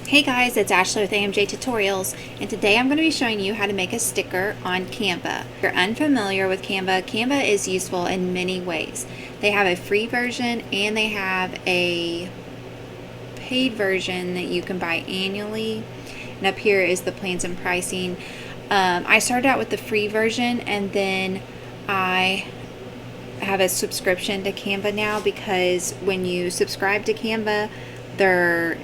Hey guys, it's Ashley with AMJ Tutorials, and today I'm going to be showing you how to make a sticker on Canva. If you're unfamiliar with Canva, Canva is useful in many ways. They have a free version and they have a paid version that you can buy annually. And up here is the plans and pricing. I started out with the free version, and then I have a subscription to Canva now, because when you subscribe to Canva, their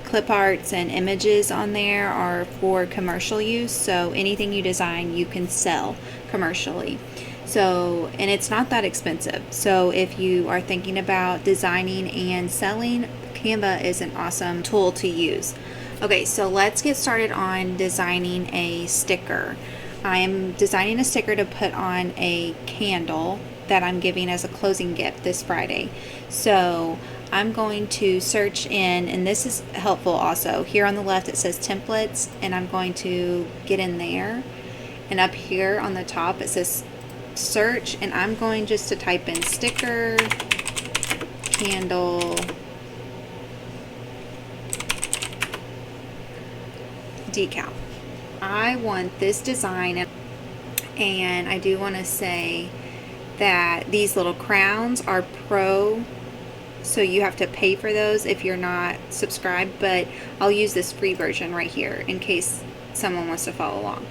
clip arts and images on there are for commercial use, so anything you design you can sell commercially. So, and it's not that expensive. So if you are thinking about designing and selling, Canva is an awesome tool to use. Okay, so let's get started on designing a sticker. I'm designing a sticker to put on a candle that I'm giving as a closing gift this Friday. So I'm going to search in, and this is helpful also. Here on the left it says templates, and I'm going to get in there. And up here on the top it says search, and I'm going just to type in sticker, candle, decal. I want this design, and I do want to say that these little crowns are pro, so you have to pay for those if you're not subscribed, but I'll use this free version right here in case someone wants to follow along.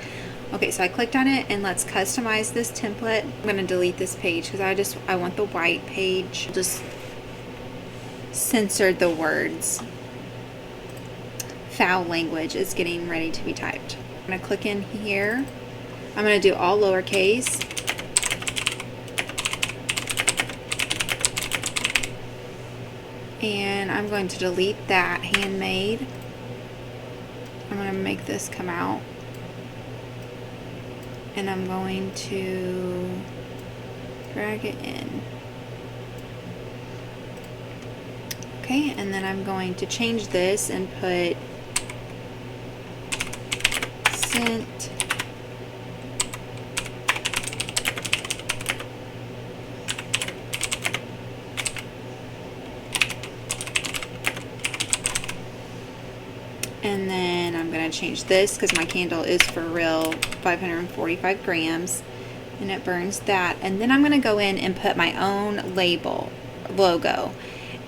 Okay, so I clicked on it, and let's customize this template. I'm going to delete this page because I want the white page. Just censored the words. Foul language is getting ready to be typed. I'm going to click in here. I'm going to do all lowercase. And I'm going to delete that handmade. I'm going to make this come out. And I'm going to drag it in. Okay, and then I'm going to change this and put sent and then I'm going to change this because my candle is for real 545 grams and it burns that. And then I'm going to go in and put my own logo,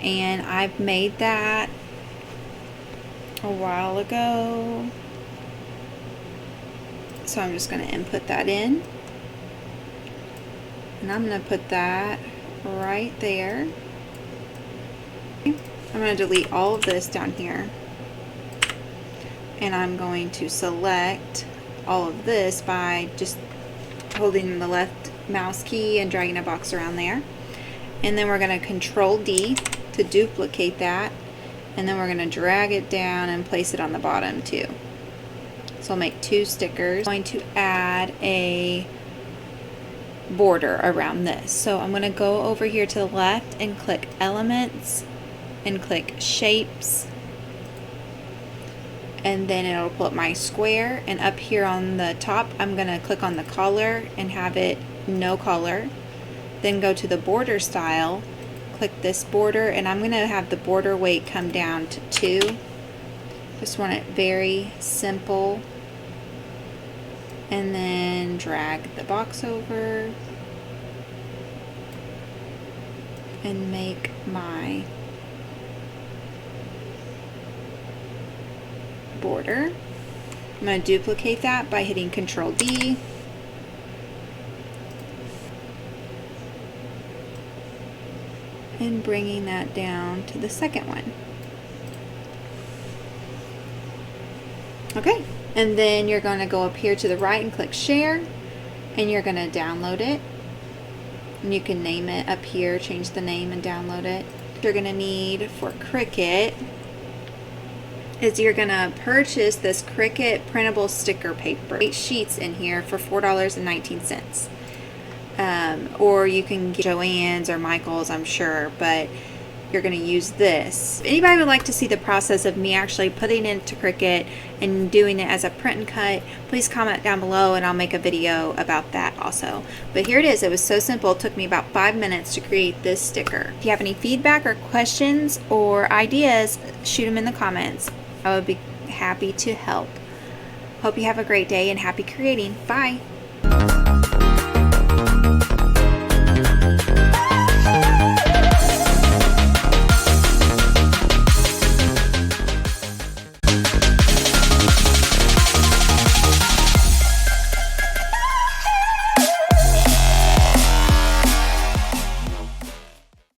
and I've made that a while ago, so I'm just going to input that in, and I'm going to put that right there. I'm going to delete all of this down here, and I'm going to select all of this by just holding the left mouse key and dragging a box around there. And then we're going to Control D to duplicate that, and then we're going to drag it down and place it on the bottom too. So I'll make 2 stickers. I'm going to add a border around this. So I'm going to go over here to the left and click Elements and click Shapes, and then it'll pull up my square. And up here on the top I'm going to click on the color and have it no color. Then go to the border style, click this border, and I'm going to have the border weight come down to 2. Just want it very simple. And then drag the box over and make my border. I'm going to duplicate that by hitting Control D. And bringing that down to the second one. Okay, and then you're going to go up here to the right and click Share, and you're going to download it. And you can name it up here, change the name and download it. What you're going to need for Cricut is you're going to purchase this Cricut printable sticker paper. 8 sheets in here for $4.19. Or you can get Joann's or Michael's, I'm sure, but you're going to use this. If anybody would like to see the process of me actually putting it into Cricut and doing it as a print and cut, please comment down below and I'll make a video about that also. But here it is. It was so simple. It took me about 5 minutes to create this sticker. If you have any feedback or questions or ideas, shoot them in the comments. I would be happy to help. Hope you have a great day and happy creating. Bye!